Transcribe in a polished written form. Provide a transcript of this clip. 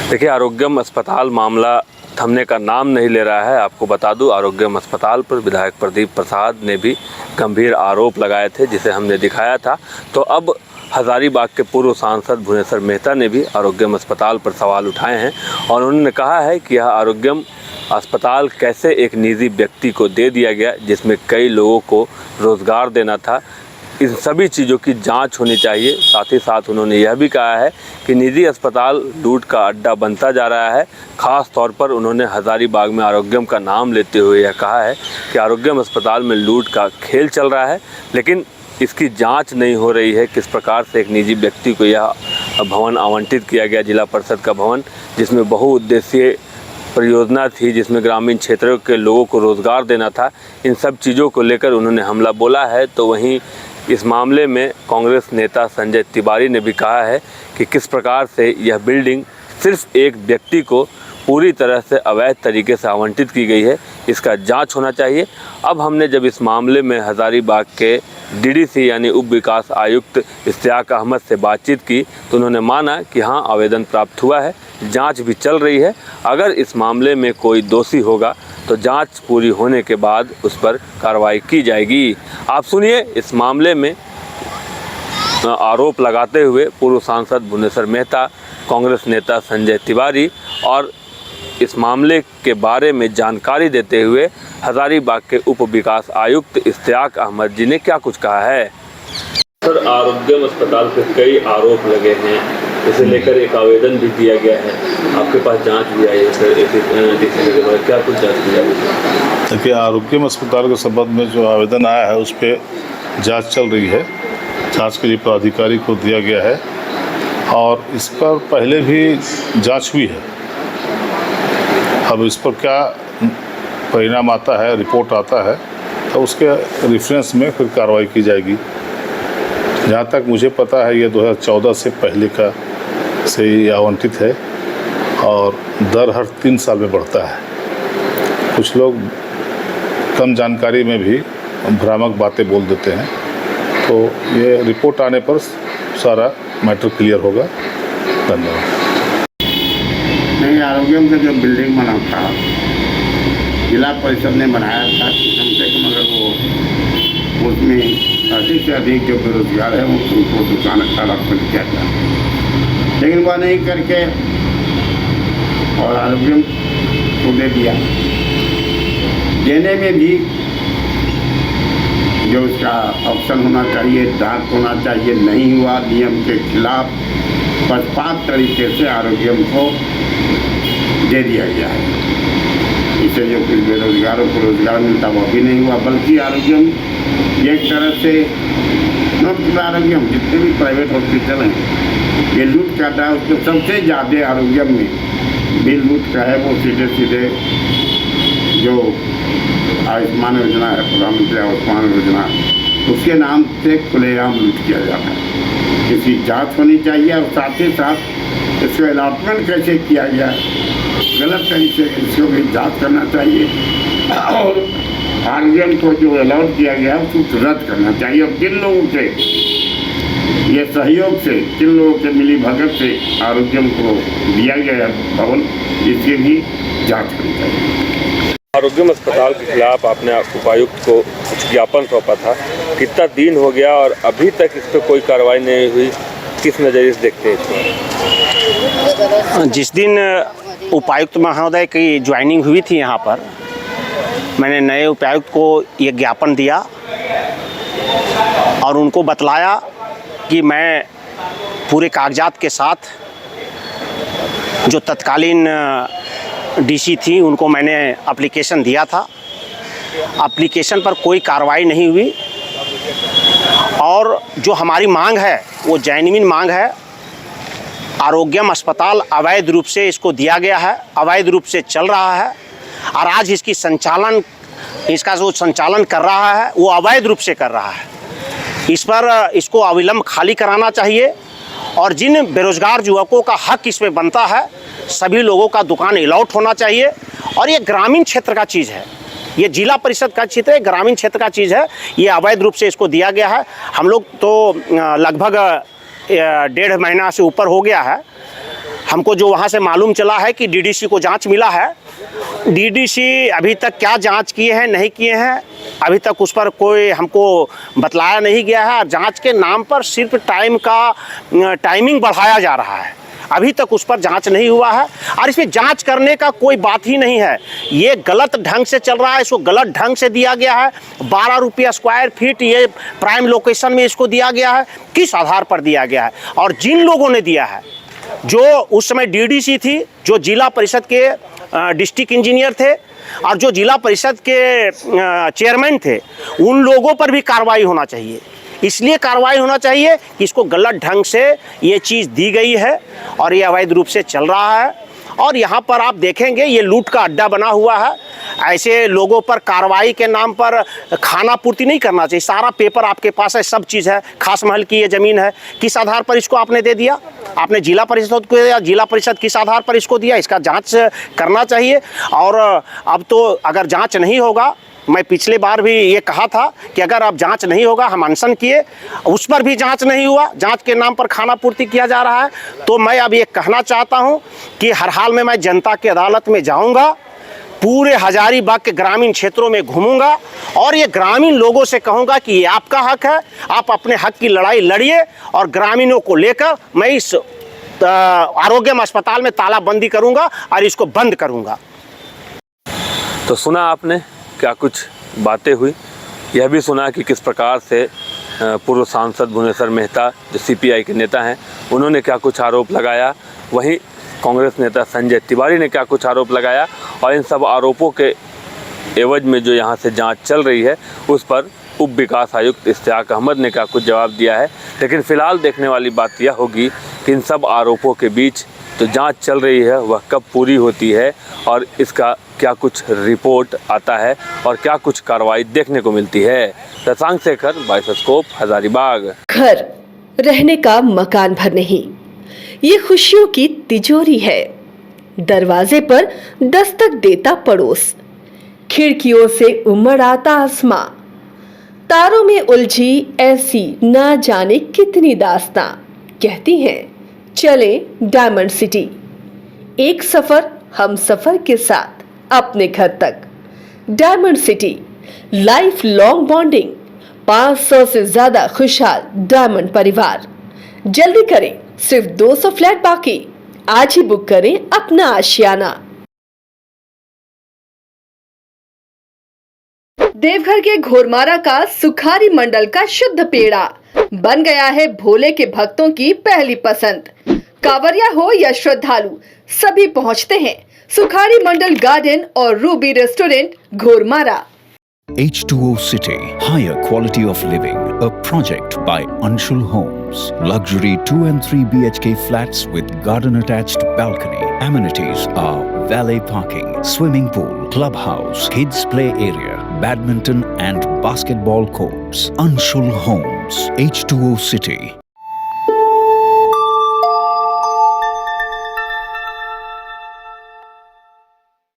देखिए, आरोग्यम अस्पताल मामला थमने का नाम नहीं ले रहा है। आपको बता दूं, आरोग्यम अस्पताल पर विधायक प्रदीप प्रसाद ने भी गंभीर आरोप लगाए थे, जिसे हमने दिखाया था। तो अब हज़ारीबाग के पूर्व सांसद भुवनेश्वर मेहता ने भी आरोग्यम अस्पताल पर सवाल उठाए हैं और उन्होंने कहा है कि यह आरोग्यम अस्पताल कैसे एक निजी व्यक्ति को दे दिया गया, जिसमें कई लोगों को रोज़गार देना था। इन सभी चीज़ों की जांच होनी चाहिए। साथ ही साथ उन्होंने यह भी कहा है कि निजी अस्पताल लूट का अड्डा बनता जा रहा है। ख़ास तौर पर उन्होंने हज़ारीबाग में आरोग्यम का नाम लेते हुए यह कहा है कि आरोग्यम अस्पताल में लूट का खेल चल रहा है, लेकिन इसकी जांच नहीं हो रही है। किस प्रकार से एक निजी व्यक्ति को यह भवन आवंटित किया गया, जिला परिषद का भवन, जिसमें बहुउद्देशीय परियोजना थी, जिसमें ग्रामीण क्षेत्रों के लोगों को रोज़गार देना था। इन सब चीज़ों को लेकर उन्होंने हमला बोला है। तो वहीं इस मामले में कांग्रेस नेता संजय तिवारी ने भी कहा है कि किस प्रकार से यह बिल्डिंग सिर्फ एक व्यक्ति को पूरी तरह से अवैध तरीके से आवंटित की गई है, इसका जांच होना चाहिए। अब हमने जब इस मामले में हज़ारीबाग के डीडीसी यानी उप विकास आयुक्त इश्तियाक अहमद से बातचीत की, तो उन्होंने माना कि हाँ, आवेदन प्राप्त हुआ है, जांच भी चल रही है। अगर इस मामले में कोई दोषी होगा तो जांच पूरी होने के बाद उस पर कार्रवाई की जाएगी। आप सुनिए इस मामले में आरोप लगाते हुए पूर्व सांसद भुवनेश्वर मेहता, कांग्रेस नेता संजय तिवारी और इस मामले के बारे में जानकारी देते हुए हज़ारीबाग के उप विकास आयुक्त इश्तियाक अहमद जी ने क्या कुछ कहा है। सर, आरोग्यम अस्पताल पे कई आरोप लगे हैं, इसे लेकर एक आवेदन भी दिया गया है, आपके पास जांच भी आई है सर, क्या कुछ जांच की जाएगी? देखिए, आरोग्यम अस्पताल के संबंध में जो आवेदन आया है उस पर जाँच चल रही है। जाँच के लिए पदाधिकारी को दिया गया है और इस पर पहले भी जाँच हुई है। अब इस पर क्या परिणाम आता है, रिपोर्ट आता है, तो उसके रेफरेंस में फिर कार्रवाई की जाएगी। जहाँ तक मुझे पता है ये 2014 से पहले का से ही आवंटित है और दर हर 3 साल में बढ़ता है। कुछ लोग कम जानकारी में भी भ्रामक बातें बोल देते हैं, तो ये रिपोर्ट आने पर सारा मैटर क्लियर होगा। धन्यवाद। नहीं, आरोग्यम का जो बिल्डिंग बना था, जिला परिषद ने बनाया था कम से कम, अगर वो उसमें अधिक से अधिक जो बेरोजगार है उनको दुकान अलॉटमेंट किया था, लेकिन वह नहीं करके और आरोग्यम को दे दिया। देने में भी जो उसका ऑप्शन होना चाहिए, डाक होना चाहिए, नहीं हुआ। नियम के खिलाफ पक्षपात तरीके से आरोग्यम को दे दिया गया है। इससे जो कुछ बेरोजगारों को रोजगार मिलता वो भी नहीं हुआ, बल्कि आरोग्यम एक तरह से नॉट आरोग्यम जितने भी प्राइवेट हॉस्पिटल हैं ये लूट करता है। उसमें सबसे ज़्यादा आरोग्यम में बिल लूट का है वो सीधे सीधे जो आयुष्मान योजना है, प्रधानमंत्री आयुष्मान योजना, उसके नाम से खुलेआम लूट किया जाता है। इसकी जांच होनी चाहिए और साथ ही साथ इसको अलॉटमेंट कैसे किया गया, गलत तरीके से इसको भी जांच करना चाहिए और आरोग्यम को जो अलॉट किया गया उसको रद्द करना चाहिए। और किन लोगों के ये सहयोग से, किन लोगों के मिली भगत से आरोग्यम को दिया गया भवन, इसकी भी जाँच करनी चाहिए। आरोग्यम अस्पताल के खिलाफ आपने उपायुक्त को कुछ ज्ञापन सौंपा था, कितना दिन हो गया और अभी तक इस पर कोई कार्रवाई नहीं हुई, किस नज़रिए से देखते हैं? जिस दिन उपायुक्त महोदय की ज्वाइनिंग हुई थी यहाँ पर, मैंने नए उपायुक्त को ये ज्ञापन दिया और उनको बतलाया कि मैं पूरे कागजात के साथ जो तत्कालीन डीसी थी उनको मैंने एप्लीकेशन दिया था। एप्लीकेशन पर कोई कार्रवाई नहीं हुई और जो हमारी मांग है वो जेन्युइन मांग है। आरोग्यम अस्पताल अवैध रूप से इसको दिया गया है, अवैध रूप से चल रहा है और आज इसका जो संचालन कर रहा है वो अवैध रूप से कर रहा है। इस पर इसको अविलंब खाली कराना चाहिए और जिन बेरोजगार युवकों का हक इसमें बनता है सभी लोगों का दुकान अलॉट होना चाहिए। और ये ग्रामीण क्षेत्र का चीज़ है, ये जिला परिषद का क्षेत्र है, ग्रामीण क्षेत्र का चीज़ है। ये अवैध रूप से इसको दिया गया है। हम लोग तो लगभग 1.5 महीना से ऊपर हो गया है हमको जो वहाँ से मालूम चला है कि डीडीसी को जांच मिला है। डीडीसी अभी तक क्या जांच किए हैं नहीं किए हैं अभी तक उस पर कोई हमको बतलाया नहीं गया है। जांच के नाम पर सिर्फ टाइमिंग बढ़ाया जा रहा है, अभी तक उस पर जांच नहीं हुआ है और इसमें जांच करने का कोई बात ही नहीं है। ये गलत ढंग से चल रहा है, इसको गलत ढंग से दिया गया है। 12 रुपया स्क्वायर फीट ये प्राइम लोकेशन में इसको दिया गया है, किस आधार पर दिया गया है? और जिन लोगों ने दिया है, जो उस समय डीडीसी थी, जो जिला परिषद के डिस्ट्रिक्ट इंजीनियर थे और जो जिला परिषद के चेयरमैन थे, उन लोगों पर भी कार्रवाई होना चाहिए। इसलिए कार्रवाई होना चाहिए कि इसको गलत ढंग से ये चीज़ दी गई है और ये अवैध रूप से चल रहा है। और यहाँ पर आप देखेंगे ये लूट का अड्डा बना हुआ है। ऐसे लोगों पर कार्रवाई के नाम पर खाना पूर्ति नहीं करना चाहिए। सारा पेपर आपके पास है, सब चीज़ है, खास महल की ये ज़मीन है, किस आधार पर इसको आपने दे दिया? आपने जिला परिषद को दिया, जिला परिषद किस आधार पर इसको दिया? इसका जांच करना चाहिए। और अब तो अगर जांच नहीं होगा, मैं पिछले बार भी ये कहा था कि अगर अब जांच नहीं होगा, हम अनशन किए, उस पर भी जांच नहीं हुआ, जांच के नाम पर खाना पूर्ति किया जा रहा है। तो मैं अब ये कहना चाहता हूँ कि हर हाल में मैं जनता की अदालत में जाऊँगा, पूरे हजारीबाग के ग्रामीण क्षेत्रों में घूमूंगा और ये ग्रामीण लोगों से कहूँगा कि ये आपका हक है, आप अपने हक की लड़ाई लड़िए। और ग्रामीणों को लेकर मैं इस आरोग्यम अस्पताल में तालाबंदी करूँगा और इसको बंद करूँगा। तो सुना आपने क्या कुछ बातें हुई, यह भी सुना कि किस प्रकार से पूर्व सांसद भुवनेश्वर मेहता जो सीपीआई के नेता हैं, उन्होंने क्या कुछ आरोप लगाया। वहीं कांग्रेस नेता संजय तिवारी ने क्या कुछ आरोप लगाया और इन सब आरोपों के एवज में जो यहाँ से जांच चल रही है उस पर उप विकास आयुक्त इश्तियाक अहमद ने क्या कुछ जवाब दिया है। लेकिन फ़िलहाल देखने वाली बात यह होगी कि इन सब आरोपों के बीच जो जांच चल रही है वह कब पूरी होती है और इसका क्या कुछ रिपोर्ट आता है और क्या कुछ कार्रवाई देखने को मिलती है। शशांक शेखर, बाइस्कोप, हजारीबाग। घर रहने का मकान भर नहीं, ये खुशियों की तिजोरी है। दरवाजे पर दस्तक देता पड़ोस, खिड़कियों से उमड़ आता आसमां, तारों में उलझी ऐसी ना जाने कितनी दास्तां। कहती हैं चले डायमंड सिटी, एक सफर हम सफर के साथ अपने घर तक। Diamond city, life long bonding, 500 से ज्यादा खुशहाल डायमंड परिवार। जल्दी करें, सिर्फ 200 फ्लैट बाकी, आज ही बुक करें अपना आशियाना। देवघर के घोरमारा का सुखारी मंडल का शुद्ध पेड़ा बन गया है भोले के भक्तों की पहली पसंद। कांवरिया हो या श्रद्धालु, सभी पहुंचते हैं सुखारी मंडल गार्डन और Ruby restaurant Ghormara. H2O City, higher quality of living, a project by Anshul Homes. Luxury 2 and 3 BHK flats with garden attached balcony. Amenities are valet parking, swimming pool, clubhouse, kids play area, badminton and basketball courts. Anshul Homes, H2O City.